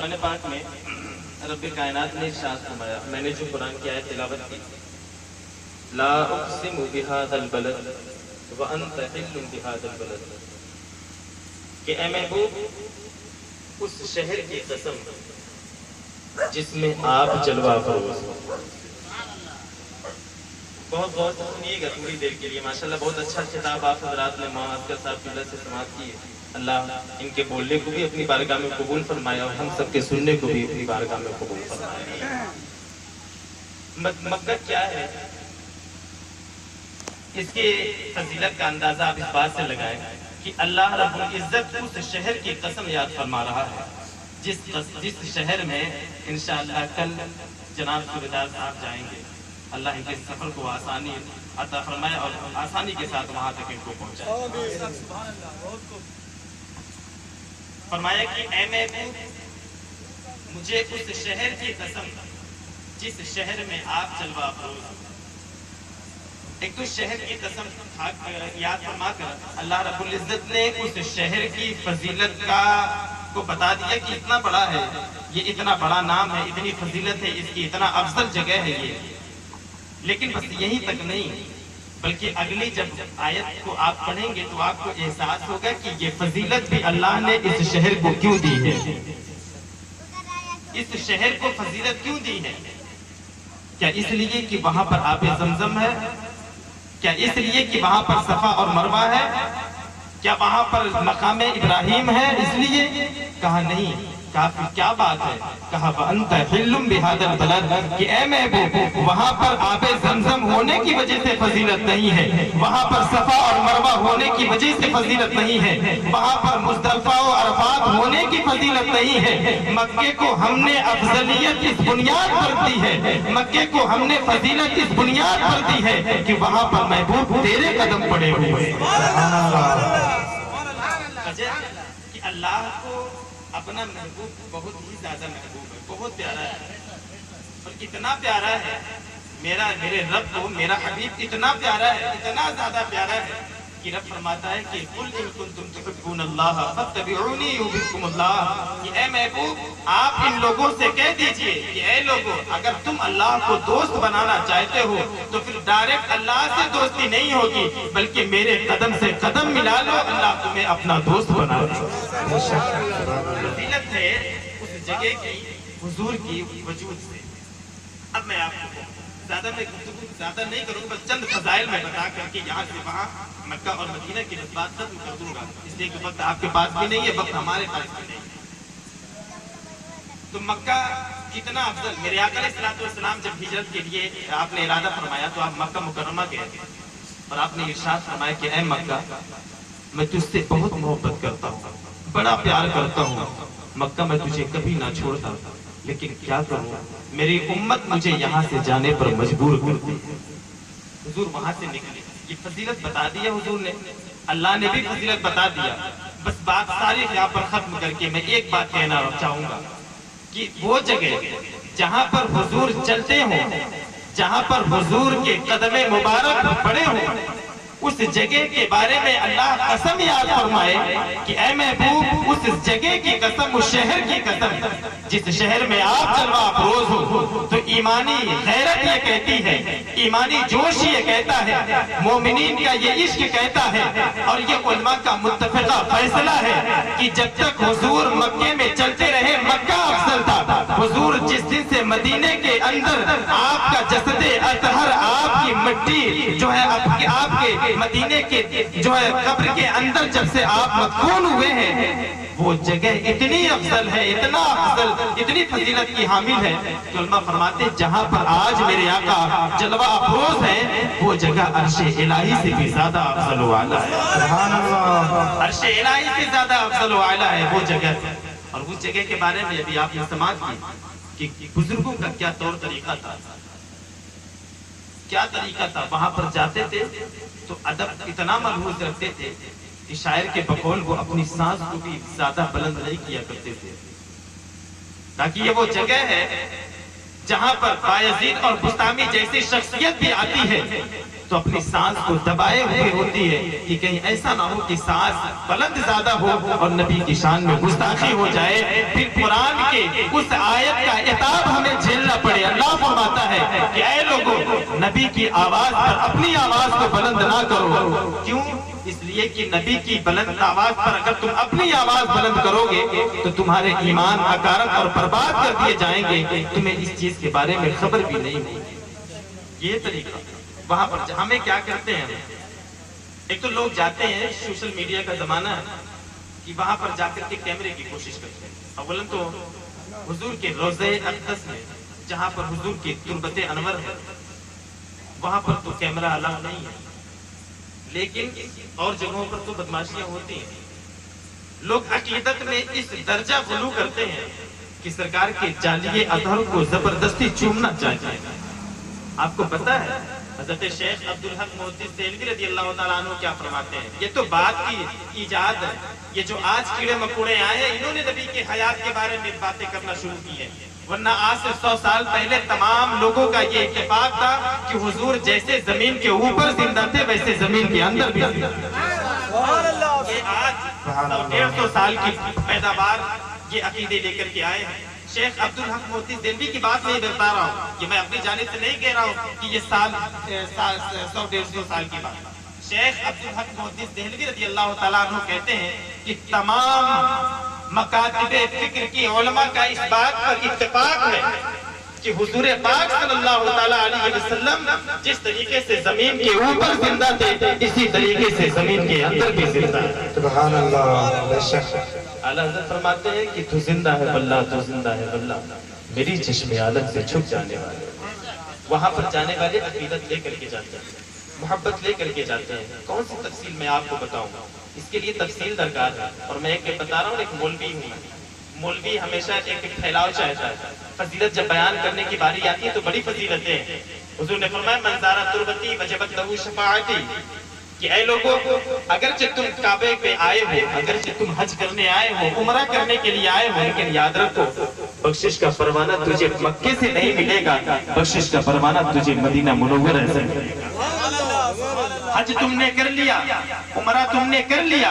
قرآن پاک میں رب کائنات نے ارشاد فرمایا، میں نے جو قرآن کی آیت تلاوت کی، لا اقسم بهذا البلد وانت حل بهذا البلد، کہ اے محبوب اس شہر کی قسم جس میں آپ جلوہ افروز ہو۔ بہت غور سے سنیے گا تھوڑی دیر کے لیے، ماشاءاللہ بہت اچھا خطاب آپ حضرات نے معاذ صاحب کی اللہ سے سماعت کی ہے۔ اللہ ان کے بولنے کو بھی اپنی بارگاہ میں قبول فرمایا اور ہم سب کے سننے کو بھی اپنی بارگاہ میں قبول فرمایا۔ مکہ کیا ہے؟ اس کے فضیلت کا اندازہ آپ اس بات سے لگائیں کہ اللہ رب العزت اس شہر کی قسم یاد فرما رہا ہے جس شہر میں انشاءاللہ کل جناب صوبیدار صاحب جائیں گے۔ اللہ ان کے سفر کو آسانی عطا فرمائے اور آسانی کے ساتھ وہاں تک ان کو پہنچائے۔ فرمایا کہ اے محبوب مجھے اس شہر کی قسم جس شہر میں آپ جلوہ افروز ہو۔ ایک تو شہر کی قسم یاد فرما کر اللہ رب العزت نے اس شہر کی فضیلت کو بتا دیا کہ اتنا بڑا ہے، یہ اتنا بڑا نام ہے، اتنی فضیلت ہے اس کی، اتنا افضل جگہ ہے یہ۔ لیکن بس یہیں تک نہیں، بلکہ اگلی جب آیت کو آپ پڑھیں گے تو آپ کو احساس ہوگا کہ یہ فضیلت بھی اللہ نے اس شہر کو کیوں دی ہے۔ اس شہر کو فضیلت کیوں دی ہے؟ کیا اس لیے کہ وہاں پر آب زمزم ہے؟ کیا اس لیے کہ وہاں پر صفا اور مروہ ہے؟ کیا وہاں پر مقام ابراہیم ہے اس لیے؟ کہا نہیں۔ کہا پھر کیا بات ہے؟ کہا وَأَنْتَ حِلٌّ بِهَذَا الْبَلَدِ، کہ اے محبوب وہاں پر آب زمزم ہونے کی وجہ سے فضیلت نہیں ہے، وہاں پر صفا اور مروہ ہونے کی وجہ سے فضیلت نہیں ہے، وہاں پر مزدلفہ و عرفات ہونے کی فضیلت نہیں ہے۔ مکے کو ہم نے افضلیت اس بنیاد پر دی ہے، مکے کو ہم نے فضیلت اس بنیاد پر دی ہے کہ وہاں پر محبوب تیرے قدم پڑے ہوئے۔ کہ اللہ کو اپنا محبوب بہت ہی زیادہ محبوب ہے، بہت پیارا ہے، اور اتنا پیارا ہے میرے رب کو میرا حبیب اتنا پیارا ہے، اتنا زیادہ پیارا ہے کہ رب فرماتا ہے کہ قُلْ إِن كُنتُمْ تُحِبُّونَ اللَّهَ فَاتَّبِعُونِي يُحْبِبْكُمُ اللَّهُ، کہ اے محبوب آپ ان لوگوں سے کہہ دیجئے کہ اے لوگوں اگر تم اللہ کو دوست بنانا چاہتے ہو تو پھر ڈائریکٹ اللہ سے دوستی نہیں ہوگی، بلکہ میرے قدم سے قدم ملا لو، اللہ تمہیں اپنا دوست بنا لے۔ فضیلت ہے اس جگہ کی، حضور کی وجود سے۔ اب میں آپ کو زیادہ میں گفتگو زیادہ نہیں کروں، بس چند فضائل میں بتا کر کے یہاں سے وہاں مکہ اور مدینہ کی نسبات ختم کر دوں گا، اس لیے کہ وقت آپ کے پاس بھی نہیں ہے، وقت ہمارے پاس بھی نہیں ہے۔ تو مکہ کتنا افضل، میرے آقا علیہ الصلوۃ والسلام جب ہجرت کے لیے آپ نے ارادہ فرمایا تو آپ مکہ مکرمہ گئے اور آپ نے ارشاد فرمایا کہ اے مکہ میں تجھ سے بہت محبت کرتا ہوں، بڑا پیار کرتا ہوں، مکہ میں تجھے کبھی نہ چھوڑتا، لیکن کیا کروں میری امت مجھے یہاں سے جانے پر مجبور کرتی۔ حضور وہاں سے نکلے، یہ فضیلت بتا دیا حضور نے، اللہ نے بھی فضیلت بتا دیا۔ بس بات ساری یہاں پر ختم کر کے میں ایک بات کہنا چاہوں گا کہ وہ جگہ جہاں پر حضور چلتے ہوں، جہاں پر حضور کے قدم مبارک پڑے ہوں، اس جگہ کے بارے میں اللہ قسم یاد فرمائے کہ اے محبوب اس جگہ کی قسم، اس شہر کی قسم جس شہر میں آپ جلوہ افروز ہو، تو ایمانی غیرت یہ کہتی ہے، ایمانی جوش یہ کہتا ہے، مومنین کا یہ عشق کہتا ہے، اور یہ علماء کا متفقہ فیصلہ ہے کہ جب تک حضور مکے میں چلتے رہے مکہ افضل تھا۔ حضور جس دن سے مدینے کے اندر آپ کا جسد اطہر، آپ کی مٹی جو ہے آپ کے مدینے کے جو ہے قبر کے اندر جب سے آپ مدفون ہوئے ہیں، وہ جگہ اتنی افضل ہے، اتنا افضل، اتنی فضیلت کی حامل ہے کہ علماء فرماتے جہاں پر آج میرے آقا جلوہ افروز ہیں وہ جگہ عرش الہی سے بھی زیادہ افضل و اعلیٰ ہے۔ سبحان اللہ، عرش الہی سے زیادہ افضل و اعلیٰ ہے وہ جگہ۔ اور اس جگہ کے بارے میں ابھی آپ نے سماعت کی کہ بزرگوں کا کیا طور طریقہ تھا، کیا طریقہ تھا، وہاں پر جاتے تھے تو ادب اتنا ملحوظ رکھتے تھے کہ شاعر کے بقول وہ اپنی سانس کو بھی زیادہ بلند نہیں کیا کرتے تھے، تاکہ یہ وہ جگہ ہے جہاں پر بایزید اور بسطامی جیسی شخصیت بھی آتی ہے تو اپنی سانس کو دبائے ہوئے ہوتی ہے کہ کہیں ایسا نہ ہو کہ سانس بلند زیادہ ہو اور نبی کی شان میں گستاخی ہو جائے، پھر قرآن کے اس آیت کا عتاب ہمیں جھیلنا پڑے۔ اللہ فرماتا ہے کہ اے لوگوں، نبی کی آواز پر اپنی آواز کو بلند نہ کرو۔ کیوں؟ اس لیے کہ نبی کی بلند آواز پر اگر تم اپنی آواز بلند کرو گے تو تمہارے ایمان حقارت اور برباد کر دیے جائیں گے، تمہیں اس چیز کے بارے میں خبر بھی نہیں ہوگی۔ یہ طریقہ وہاں پر ہمیں کیا کرتے ہیں، ایک تو لوگ جاتے ہیں، سوشل میڈیا کا زمانہ ہے کہ وہاں پر جا کر کے کیمرے کی کوشش کرتے ہیں۔ اولاً تو حضور کے روضہ اقدس میں جہاں پر حضور کی تربت انور ہے وہاں پر تو کیمرہ الاؤ نہیں ہے، لیکن اور جگہوں پر تو بدماشیاں ہوتی ہیں۔ لوگ عقیدت میں اس درجہ غلو کرتے ہیں کہ سرکار کے جعلی اطہر کو زبردستی چومنا چاہتے ہیں۔ آپ کو پتا ہے حضرت شیخ عبدالحق محدث دہلوی رضی اللہ تعالیٰ عنہ کیا فرماتے ہیں؟ یہ تو بات کی ایجاد ہے، یہ جو آج کیڑے مکوڑے آئے ہیں انہوں نے نبی کے حیات کے بارے میں باتیں کرنا شروع کی ہیں، ورنہ آج سے 100 سال پہلے تمام لوگوں کا یہ اتفاق تھا کہ حضور جیسے زمین کے اوپر زندہ تھے ویسے زمین کے اندر بھی زندہ تھے۔ یہ آج 150 سال کی پیداوار یہ عقیدے لے کر کے آئے ہیں۔ شیخ عبدالحق محدث دہلوی کی بات نہیں بتا رہا ہوں کہ میں اپنی جانب سے نہیں کہہ رہا ہوں کہ یہ 100-150 سال کی بات۔ شیخ عبدالحق محدث دہلوی رضی اللہ تعالیٰ عنہ کہتے ہیں کہ تمام مکاتب فکر کی علماء کا اس بات پر اتفاق ہے کہ حضور پاک صلی اللہ تعالیٰ علیہ وسلم جس طریقے سے زمین کے اوپر زندہ تھے اسی طریقے سے زمین کے اندر بھی زندہ ہے۔ سبحان اللہ، بے شک۔ اعلیٰ حضرت فرماتے ہیں کہ تو زندہ ہے واللہ، تو زندہ ہے واللہ، میری چشم عالم سے چھپ جانے والے۔ وہاں پر جانے والے عقیدت لے کر کے جاتے ہیں، محبت لے کر کے جاتے ہیں۔ کون سی تفصیل میں آپ کو بتاؤں گا، اس کے لیے تفصیل درکار ہے، اور میں ایک بتا رہا ہوں، ایک مولوی ہوں۔ مولوی ہمیشہ ایک پھیلاؤ چاہتا ہے، فضیلت جب بیان کرنے کی باری آتی ہے تو بڑی فضیلتیں ہیں۔ حضور نے فرمایا من زار تربتی وجبت لہ شفاعتی، کہ اے لوگوں اگرچہ تم کعبے پہ آئے ہو، اگرچہ تم حج کرنے آئے ہو، عمرہ کرنے کے لیے آئے ہو، لیکن یاد رکھو بخشش کا پروانہ تجھے مکے سے نہیں ملے گا، بخشش کا پروانہ تجھے مدینہ منورہ سے ملے گا۔ حج تم نے کر لیا، عمرہ تم نے کر لیا،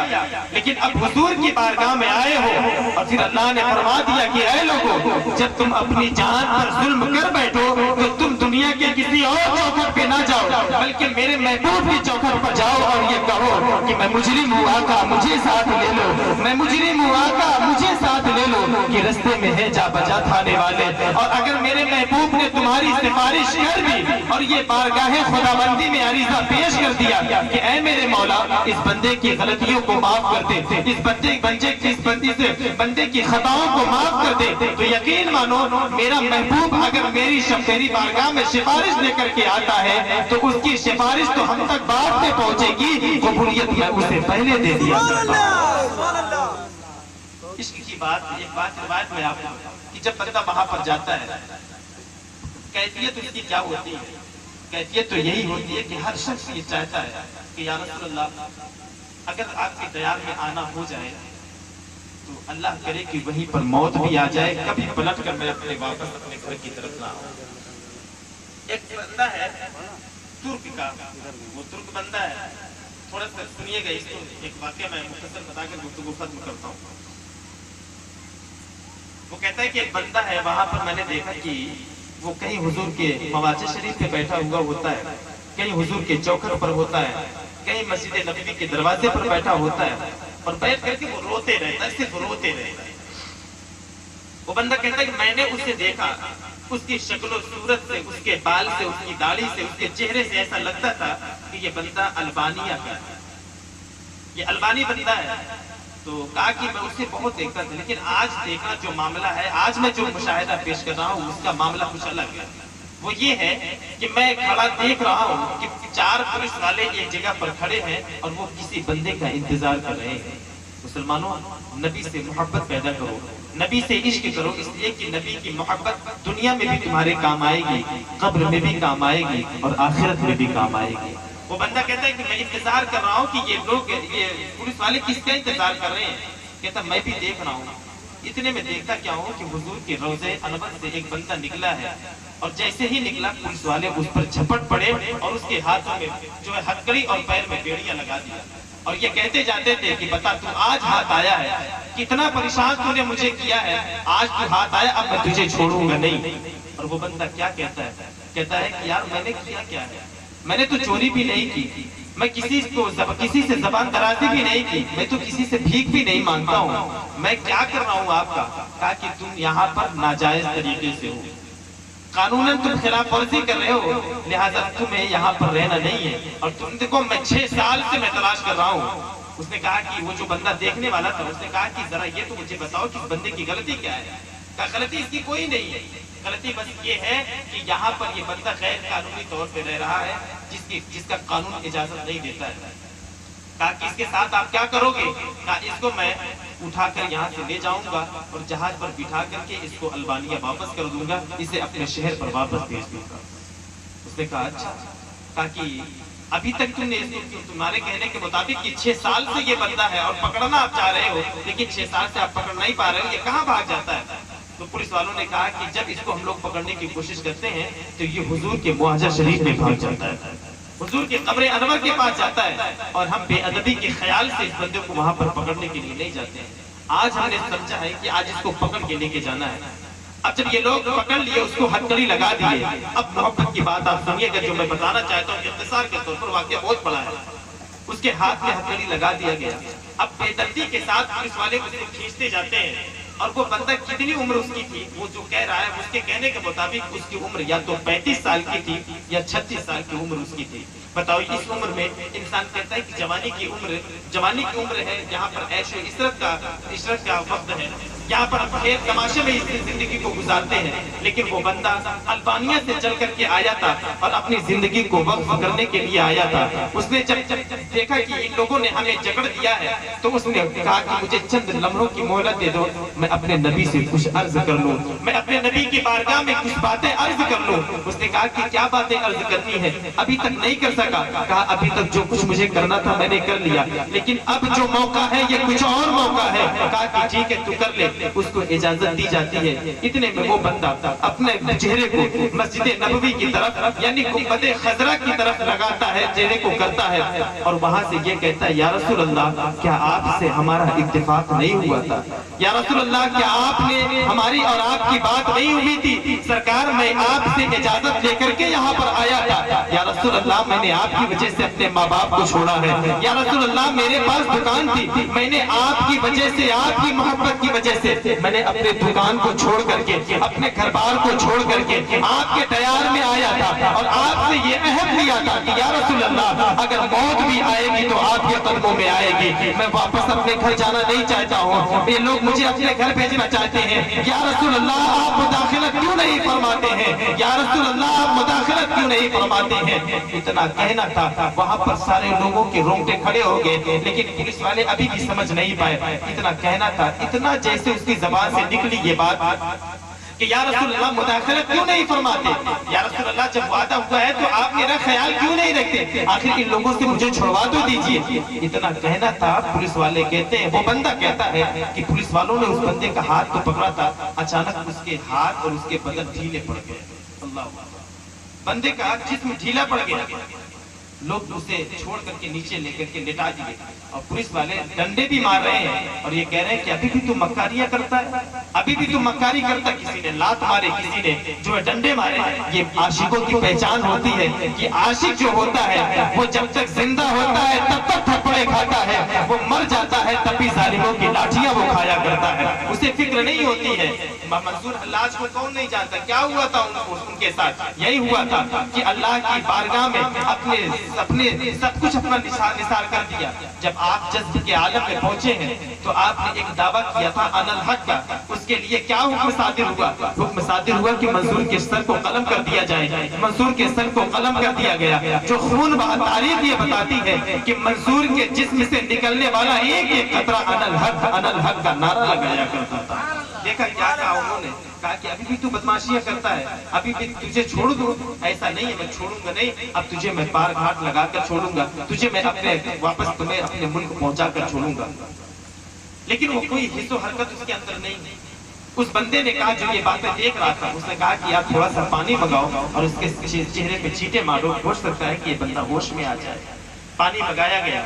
لیکن اب حضور کی بارگاہ میں آئے ہو، اور پھر اللہ نے فرما دیا کہ اے لوگوں جب تم اپنی جان پر ظلم کر بیٹھو تو تم دنیا کے کسی اور چوکھٹ پہ نہ جاؤ بلکہ میرے محبوب کی چوکھٹ پر جاؤ اور یہ کہو کہ میں مجرم ہوں آقا مجھے ساتھ لے لو، میں مجرم ہوں آقا مجھے ساتھ لے لو، کہ رستے میں ہے جا بجا تھانے والے، اور اگر میرے محبوب نے تمہاری سفارش کر دی اور یہ بارگاہ خداوندی میں عریضہ پیش کر دیا کہ اے میرے مولا اس بندے کی غلطیوں کو معاف کر دے، اس بندے کی خطاؤں کو معاف کر دے، تو یقین مانو میرا محبوب اگر میری بارگاہ میں سفارش لے کر کے آتا ہے تو اس کی سفارش تو ہم تک بعد میں پہنچے گی، قبولیت میں اسے پہلے دے دیا کرتا ہوں۔ عشق کی بات، ایک بات روایت میں آپ کو کہ جب بندہ وہاں پر جاتا ہے کیفیت اس کی کیا ہوتی ہے؟ کیفیت تو یہی ہوتی ہے کہ ہر شخص یہ چاہتا ہے کہ یا رسول اللہ اگر آپ کے دیار میں آنا ہو جائے تو اللہ کرے کہ وہیں پر موت بھی آ جائے، کبھی پلٹ کر میں اپنے واپس اپنے گھر کی طرف نہ آؤں۔ ایک بندہ ہے ترک کا، وہ ترک بندہ ہے، تھوڑا سا سنیے گا اس کو، ایک واقعہ میں مختصر بتا کر گفتگو ختم کرتا ہوں۔ وہ کہتا ہے کہ ایک بندہ ہے وہاں پر میں نے دیکھا کہ وہ کہیں حضور کے مواضع شریف پہ بیٹھا ہوا ہوتا ہے، کہیں حضور کے چوکھٹ پر ہوتا ہے، کہیں مسجد نبوی کے دروازے پر بیٹھا ہوتا ہے، اور بیٹھ کر کے وہ روتے رہتا ہے، صرف روتے رہتا ہے۔ وہ بندہ کہتا ہے کہ میں نے اسے دیکھا، اس کی شکل و صورت سے، اس کے بال سے، اس کی داڑھی سے، اس کے چہرے سے ایسا لگتا تھا کہ یہ بندہ البانیہ کا ہے، یہ البانی بندہ ہے۔ تو کہا کہ میں اسے بہت دیکھتا تھا، لیکن آج دیکھا جو معاملہ ہے، آج میں جو مشاہدہ پیش کر رہا ہوں اس کا معاملہ کچھ الگ ہے۔ وہ یہ ہے کہ میں کھڑا دیکھ رہا ہوں کہ 4 پولیس والے ایک جگہ پر کھڑے ہیں اور وہ کسی بندے کا انتظار کر رہے ہیں۔ مسلمانوں، نبی سے محبت پیدا کرو، نبی سے عشق کرو، اس لیے کہ نبی کی محبت دنیا میں بھی تمہارے کام آئے گی، قبر میں بھی کام آئے گی اور آخرت میں بھی کام آئے گی۔ وہ بندہ کہتا ہے کہ میں انتظار کر رہا ہوں کہ یہ لوگ، یہ پولیس والے کس کا انتظار کر رہے ہیں؟ کہتا میں بھی دیکھ رہا ہوں۔ اتنے میں دیکھتا کیا ہوں کہ حضور کے روضہ انور سے ایک بندہ نکلا ہے، और जैसे ही निकला पुलिस वाले उस पर झपट पड़े और उसके हाथों में जो है हथकड़ी और पैर में बेड़ियां लगा दिया और ये कहते जाते थे कि बता तू आज हाथ आया है, कितना परेशान तूने मुझे किया है, आज तू हाथ आया, अब मैं तुझे छोड़ूंगा नहीं। और वो बंदा क्या कहता है? कहता है कि यार मैंने किया क्या है, मैंने तो चोरी भी नहीं की, मैं किसी से जबान दराजी भी नहीं की, मैं तो किसी से भीख भी नहीं मांगता हूँ, मैं क्या कर रहा हूँ आपका? कहा कि तुम यहाँ पर नाजायज तरीके से हो, कानूनन तुम खिलाफ वर्जी कर रहे हो, लिहाजा तुम्हें यहाँ पर रहना नहीं है। और तुम देखो मैं 6 साल से मैं तलाश कर रहा हूँ। उसने कहा कि वो जो बंदा देखने वाला था उसने कहा कि जरा ये तो मुझे बताओ कि इस बंदे की गलती क्या है? कहा गलती इसकी कोई नहीं है, गलती बस ये है कि यहाँ पर ये बंदा गैर कानूनी तौर पे रह रहा है जिसका कानून इजाजत नहीं देता है। कहा कि इसके साथ आप क्या करोगे? कहा इसको मैं उठाकर यहाँ से ले जाऊंगा और जहाज पर बिठा करके इसको अल्बानिया वापस कर दूंगा, इसे अपने शहर पर वापस भेज दूंगा। उसने कहा अच्छा। कहा कि अभी तक तुमने इसको तुम्हारे कहने के मुताबिक कि 6 साल से ये बंदा है और पकड़ना आप चाह रहे हो, लेकिन 6 साल से आप पकड़ नहीं पा रहे हो, ये कहाँ भाग जाता है? तो पुलिस वालों ने कहा कि जब इसको हम लोग पकड़ने की कोशिश करते हैं तो ये हुजूर के मुआजा शरीफ में भाग जाता है, हुजूर के कब्र अनवर के पास जाता है, और हम बेअदबी के ख्याल से इस बंदे को वहां पर पकड़ने के लिए नहीं जाते हैं। आज हमने समझा है कि आज इसको पकड़ के लेके जाना है। अब जब ये लोग पकड़ लिए, उसको हथकड़ी लगा दिए, अब मोहब्बत की बात आप सुनिएगा जो मैं बताना चाहता हूँ, इख्तिसार के तौर पर वाकया बहुत बड़ा है। उसके हाथ में हथकड़ी लगा दिया गया। अब बेदर्दी के साथ पुलिस वाले उसको खींचते जाते हैं, और वो बंदा कितनी उम्र उसकी थी, वो जो कह रहा है उसके कहने के मुताबिक उसकी उम्र या तो 35 साल की थी या 36 साल की उम्र उसकी थी। बताओ इस उम्र में इंसान कहता है कि जवानी की उम्र है, यहाँ पर ऐशो इशरत का वक्त है, यहाँ पर हम खेल तमाशे में इस जिंदगी को गुजारते हैं। लेकिन वो बंदा अल्बानिया से चल करके आया था और अपनी जिंदगी को वक्फ करने के लिए आया था। उसने जब देखा कि इन लोगों ने हमें जकड़ दिया है तो उसने कहा कि मुझे चंद लम्हों की मोहलत दे दो, मैं अपने नबी से कुछ अर्ज कर लूं, मैं अपने नबी की बारगाह में कुछ बातें अर्ज कर लूं। उसने कहा कि क्या बातें अर्ज करनी है? अभी तक नहीं कर सका। कहा अभी तक जो कुछ मुझे करना था मैंने कर लिया, लेकिन अब जो मौका है ये कुछ और मौका है। कहा कि ठीक है तू कर ले। उसको इजाजत दी जाती है। इतने में वो बंदा अपने चेहरे को मस्जिद नबवी की तरफ यानी गुंबद खजरा की तरफ लगाता है, चेहरे को करता है, और वहां से ये कहता है या रसूल अल्लाह क्या आपसे हमारा इत्तेफाक नहीं हुआ था? या रसूल अल्लाह क्या आपने हमारी और आपकी बात नहीं हुई थी? सरकार मैं आपसे इजाजत लेकर के यहाँ पर आया था। या रसूल अल्लाह मैंने आपकी वजह से अपने माँ बाप को छोड़ा है। या रसूल अल्लाह मेरे पास दुकान थी, मैंने आपकी वजह से, आपकी मोहब्बत की वजह से मैंने अपने दुकान को छोड़ करके, अपने घर बार को छोड़ करके आपके तैयार में आया था और आपसे ये अहद लिया था कि या रसूल अल्लाह अगर मौत भी आएगी तो आपके कदमों में आएगी, मैं वापस अपने घर जाना नहीं चाहता हूँ, ये लोग मुझे अपने घर भेजना चाहते हैं। या रसूल अल्लाह आप मुदाखिलत क्यों नहीं फरमाते हैं? या रसूल अल्लाह आप मुदाखिलत क्यों नहीं फरमाते हैं? इतना कहना था, वहां पर सारे लोगों के रोंगटे खड़े हो गए, लेकिन पुलिस वाले अभी भी समझ नहीं पाए। इतना कहना था, इतना जैसे उसकी जबान से निकली ये बात कि या रसूल अल्लाह मुदाखलत क्यों नहीं फरमाते? या रसूल अल्लाह जब वादा हुआ है तो आप मेरा ख्याल क्यों नहीं रखते? आखिर इन लोगों से मुझे छुड़वा तो दीजिए। इतना कहना था, पुलिस वाले कहते हैं, वो बंदा कहता है कि पुलिस वालों ने उस बंदे का हाथ तो पकड़ा था, अचानक उसके हाथ और उसके बदन ढीले पड़ गए। अल्लाह, बंदे का जिस्म ढीला पड़ गया। लोग उसे छोड़ करके नीचे लेकर के लिटा दिए और पुलिस वाले डंडे भी मार रहे हैं और ये कह रहे हैं कि अभी भी तू मक्कारियां करता है, अभी भी तू मक्कारी करता। किसी ने लात मारे, किसी ने जो है डंडे मारे। ये आशिकों की पहचान होती है कि आशिक जो होता है वो जब तक जिंदा होता है तब तक थप्पड़े खाता है, वो मर जाता है तब भी जालिमों की लाठियां वो खाया करता है, उसे फिक्र नहीं होती है। मंसूर हल्लाज को कौन नहीं जानता, क्या हुआ था उनके साथ? यही हुआ था कि अल्लाह की बारगाह में अपने सब कुछ अपना निसार कर दिया। जब आप जज्ब के आलम में पहुंचे हैं तो आपने एक दावा किया था अनल हक का, उसके लिए क्या हुक्म सादिर हुआ? हुक्म सादिर हुआ कि मंसूर के सर को कलम कर दिया जाए। मंसूर के सर को कलम कर दिया गया। जो खून बहा तारीख ये बताती है कि मंसूर के जिस्म से निकलने वाला एक एक कतरा अनल हक का नारा लगाया करता था। देखा क्या कहा उन्होंने? कहा कि अभी भी तू बदमाशियां करता है, अभी भी तुझे छोड़ दूं? ऐसा नहीं है, मैं छोड़ूंगा नहीं। अब तुझे मैं पार घाट लगा कर छोड़ूंगा, तुझे मैं वापस तुम्हें अपने मुल्क पहुंचा कर छोड़ूंगा। लेकिन वो कोई हिस्सो हरकत उसके अंदर नहीं। उस बंदे ने कहा, जो ये बातें देख रहा था, उसने कहा कि यार थोड़ा सा पानी मंगाओ और उसके चेहरे पे छींटे मारो, हो सकता है कि ये बंदा होश में आ जाए। पानी मंगाया गया,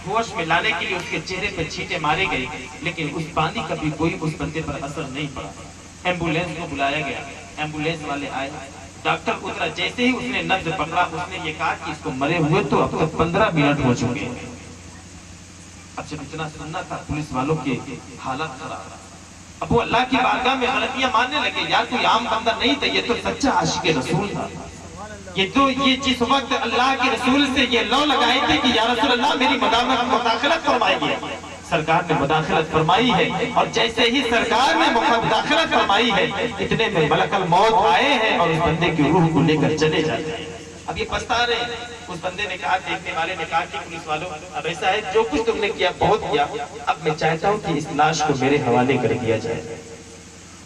होश में लाने के लिए उसके चेहरे पे छींटे मारे गए, लेकिन उस पानी का भी कोई उस बंदे पर असर नहीं पड़ा। एम्बुलेंस को बुलाया गया, एम्बुलेंस वाले आए, डॉक्टर उतरा, जैसे ही उसने नब्ज पकड़ा, उसने ये कहा कि इसको मरे हुए तो अब तक 15 मिनट हो चुके हैं। अब जब इतना सुनना था, पुलिस वालों के हालत खराब। अब वो अल्लाह की बारगाह में गलतियां मानने लगे, यार कोई आम बंदा नहीं था, ये तो सच्चा आशिक रसूल था। ये जिस वक्त अल्लाह के रसूल से ये लौ लगाए थे कि या रसूल अल्लाह मेरी मुदाखलत फरमाइए, सरकार ने मुदाखलत फरमाई है। और जैसे ही सरकार ने मुदाखलत फरमाई है, इतने में मलकल मौत आए हैं और उस बंदे की रूह को लेकर चले जाते हैं। अब ये पछता रहे। उस बंदे ने कहा, देखने वाले ने कहा कि पुलिस वालों, अब ऐसा है, जो कुछ तुमने किया बहुत किया, अब मैं चाहता हूँ कि इस लाश को मेरे हवाले कर दिया जाए।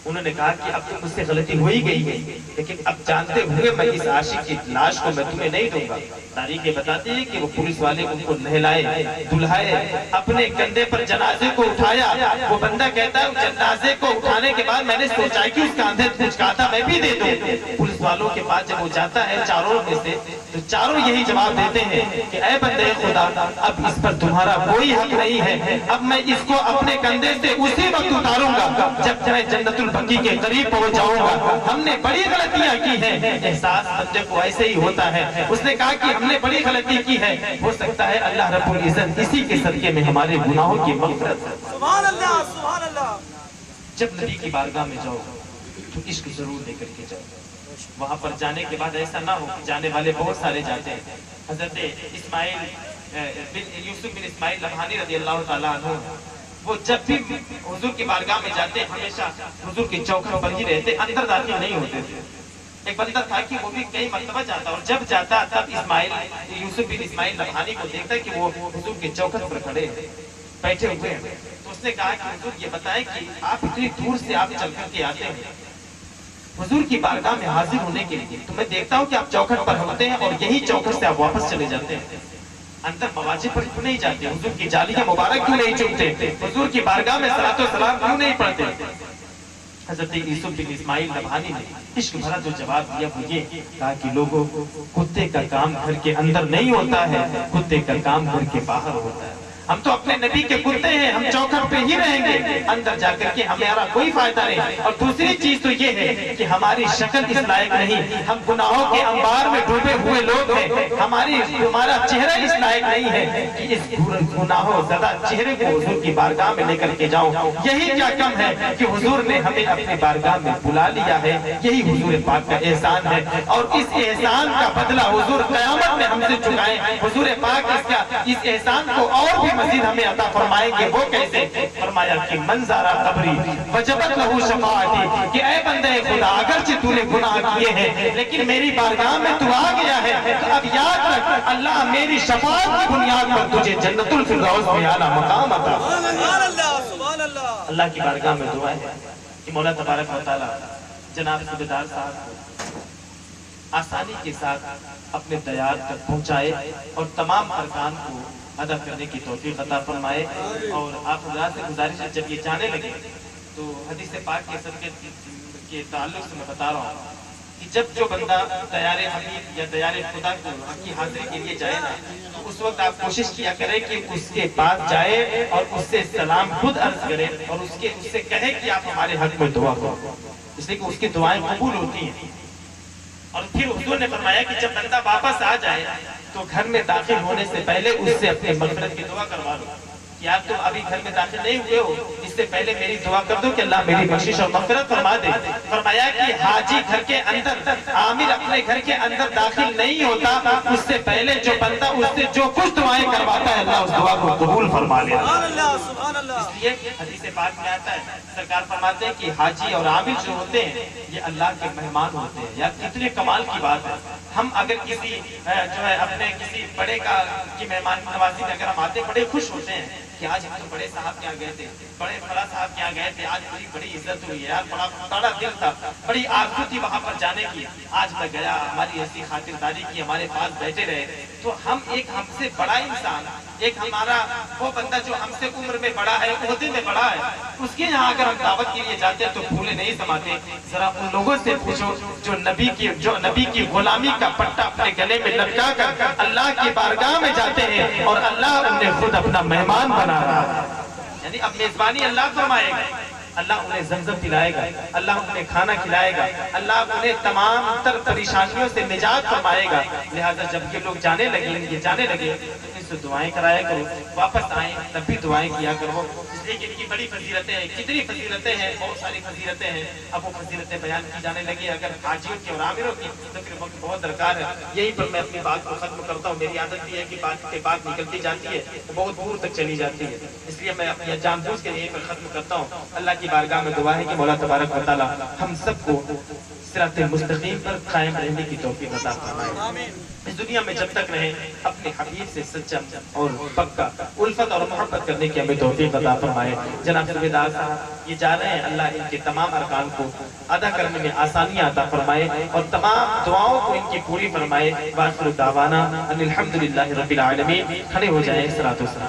उन्होंने कहा कि अब तो मुझसे गलती हो ही गई है, लेकिन अब जानते हुए मैं इस आशिक की लाश को मैं तुम्हें नहीं दूंगा। तारीख ये बताती है कि वो पुलिस वाले उनको नहलाए, दुल्हाए, अपने कंधे पर जनाजे को उठाया। वो बंदा कहता है, जनाजे को उठाने के बाद मैंने सोचा कि उस कांधे कुछ कहा था मैं भी दे दूं। पुलिस वालों के पास जब वो जाता है चारों में से, तो चारों यही जवाब देते हैं कि ऐ बंदे खुदा, अब इस पर तुम्हारा कोई हक नहीं है। अब मैं इसको अपने कंधे से उसी वक्त उतारूंगा जब मैं जन्नतुल बकी के करीब पहुंच जाऊंगा। हमने बड़ी गलतियां की हैं। एहसास बंदे को ऐसे ही होता है। उसने कहा कि हमने बड़ी गलती की है, हो सकता है अल्लाह रब्बुल इज्जत इसी के सदके में हमारे गुनाहों की मग़फ़िरत। सुभान अल्लाह, सुभान अल्लाह। जब नबी की बारगाह में जाओ तो इश्क जरूर लेकर के जाओ। वहां पर जाने के बाद ऐसा ना हो कि जाने वाले बहुत सारे जाते हैं। हजरत यूसुफ बिन इस्माइल लम्हानी रज़ी अल्लाह ताला अन्हु, वो जब भी हुजूर की बारगाह में जाते हमेशा हुजूर की चौखट पर ही रहते, अंदर दाखिल नहीं होते थे। एक बंदा था कि वो भी कई मर्तबा जाता, और जब जाता तब यूसुफ बिन इस्माइल लम्हानी को देखता कि वो हुजूर की चौखट पर खड़े बैठे हुए हैं। तो उसने कहा कि हुजूर ये बताएं कि आप इतनी दूर से आप चल करके आते हैं हुजूर की बारगाह में हाजिर होने के लिए, तो मैं देखता हूँ कि आप चौखट पर होते हैं और यही चौखट से आप वापस चले जाते हैं, अंदर मवाजिब पर क्यों नहीं जाते? हुजूर की जालियां मुबारक क्यों नहीं चूमते? हुजूर की बारगाह में सलातो सलाम क्यों नहीं पढ़ते? हजरत यूसुफ बिन इस्माइल लम्हानी ने इश्क भरा जो जवाब दिया वो ये कहा कि लोगों, कुत्ते का काम घर के अंदर नहीं होता है, कुत्ते का काम घर के बाहर होता है। हम तो अपने नबी के कुत्ते हैं, हम चौखट पे ही रहेंगे, अंदर जाकर के हमारा कोई फायदा नहीं। और दूसरी चीज तो ये है कि हमारी शक्ल इस लायक नहीं, हम गुनाहों के अंबार में डूबे हुए लोग हैं, हमारा चेहरा इस लायक नहीं है कि इस गुनाहों ज़्यादा चेहरे को हुजूर की बारगाह में लेकर के जाऊं। यही क्या कम है कि हुजूर ने हमें अपनी बारगाह में बुला लिया है, यही हुजूर पाक का एहसान है। और इस एहसान का बदला हुजूर क़यामत में हमसे चुकाएं। हुजूर पाक इस एहसान को और भी मजीद हमें अता फरमाएंगे। वो कैसे? फरमाया कि मंज़ारा कब्री वजबत लहू शफाअती, कि ऐ बंदे खुदा, अगरचे तूने गुनाह किए हैं लेकिन मेरी बारगाह में तू आ गया है, तो अब याद रख अल्लाह मेरी शफाअत की बुनियाद पर तुझे जन्नतुल फिरदौस में आला मकाम अता। सुभान अल्लाह, सुभान अल्लाह। अल्लाह की बारगाह में दुआ है कि मौला तबारक व तआला जनाब सूबेदार साहब को आसानी के साथ अपने दयार तक पहुंचाए और तमाम अरकान को अदा करने की तौफीक अता फरमाए। और आप हज़रात से गुजारिश है, जब ये जाने लगे तो हदीस पाक के सदके के ताल्लुक से मैं बता रहा हूँ कि जब जो बंदा दयारे हबीब या दयारे खुदा की हाजिरी के लिए जाए ना, तो उस वक्त आप कोशिश किया करें कि उसके पास जाए और उससे सलाम खुद अर्ज करें और उससे कहे कि आप हमारे हक में दुआ करो, इसलिए कि उसकी दुआएं कबूल होती हैं। और फिर हुजूर ने फरमाया कि जब बंदा वापस आ जाए तो घर में दाखिल होने से पहले उससे अपनी मग़फ़िरत की दुआ करवा लो कि आप तो अभी घर में दाखिल नहीं हुए हो, इससे पहले मेरी दुआ कर दो कि अल्लाह मेरी बख्शिश और मग़फ़िरत फरमा दे। फरमाया कि हाजी घर के अंदर, आमिर अपने घर के अंदर दाखिल नहीं होता, उससे पहले जो बंदा उससे जो कुछ दुआएं करवाता है अल्लाह उस दुआ को कबूल फरमा लेता है। इसलिए हदीस पाक में आता है, सरकार फरमाते हैं कि हाजी और आमिर जो होते हैं ये अल्लाह के मेहमान होते हैं। यार कितने कमाल की बात है। हम अगर किसी जो है अपने किसी बड़े की मेहमान नवाजी में अगर हम आते बड़े खुश होते हैं कि आज हम तो बड़े साहब के यहाँ गए थे, बड़े फला साहब के यहाँ गए थे, आज बड़ी इज्जत हुई है, यार बड़ा दिल था, बड़ी आरज़ू थी वहां पर जाने की, आज मैं गया, हमारी ऐसी खातिरदारी की, हमारे पास बैठे रहे। तो हम एक हमसे बड़ा इंसान ایک ہمارا وہ بندہ جو ہم سے عمر میں بڑا ہے، عہدے میں بڑا ہے، اس کے یہاں اگر ہم دعوت کے لیے جاتے ہیں تو پھولے نہیں سماتے۔ ذرا ان لوگوں سے پوچھو جو نبی کی غلامی کا پٹا اپنے گلے میں لٹکا کر اللہ کی بارگاہ میں جاتے ہیں اور اللہ انہیں خود اپنا مہمان بنا رہا ہے۔ یعنی اب میزبانی اللہ فرمائے گا، اللہ انہیں زمزم پلائے گا، اللہ انہیں کھانا کھلائے گا، اللہ انہیں تمام تر پریشانیوں سے نجات فرمائے گا۔ لہٰذا جب یہ لوگ جانے لگے تو ان سے دعائیں کرایا کرو، واپس آئیں تب بھی دعائیں کیا کرو، اس لیے کہ ان کی بڑی فضیلتیں ہیں، کتنی فضیلتیں ہیں، بہت ساری فضیلتیں ہیں۔ اب وہ فضیلتیں بیان کی جانے لگی، اگر حاجیوں کی اور عامروں کی تو پھر وقت بہت درکار ہے۔ یہیں پر میں اپنی بات کو ختم کرتا ہوں۔ میری عادت یہ ہے کہ بات نکلتی جاتی ہے تو بہت دور تک چلی جاتی ہے، اس لیے میں اپنی جان بوجھ کے یہیں پر ختم کرتا ہوں۔ اللہ کی بارگاہ میں دعا ہے کہ مولا تبارک و تعالی ہم سب کو صراط مستقیم پر قائم رہنے کی توفیق عطا فرمائے۔ اس دنیا میں جب تک رہیں اپنے حبیب سے سچا اور پکا الفت اور محبت کرنے کی ہمیں توفیق عطا فرمائے۔ جناب صوبیدار صاحب یہ جا رہے ہیں، اللہ ان کے تمام ارکان کو ادا کرنے میں آسانیاں عطا فرمائے اور تمام دعاؤں کو ان کی پوری فرمائے۔ وآخر دعوانا ان الحمدللہ رب العالمین۔ کھڑے ہو جائیں، صلاۃ و سلام۔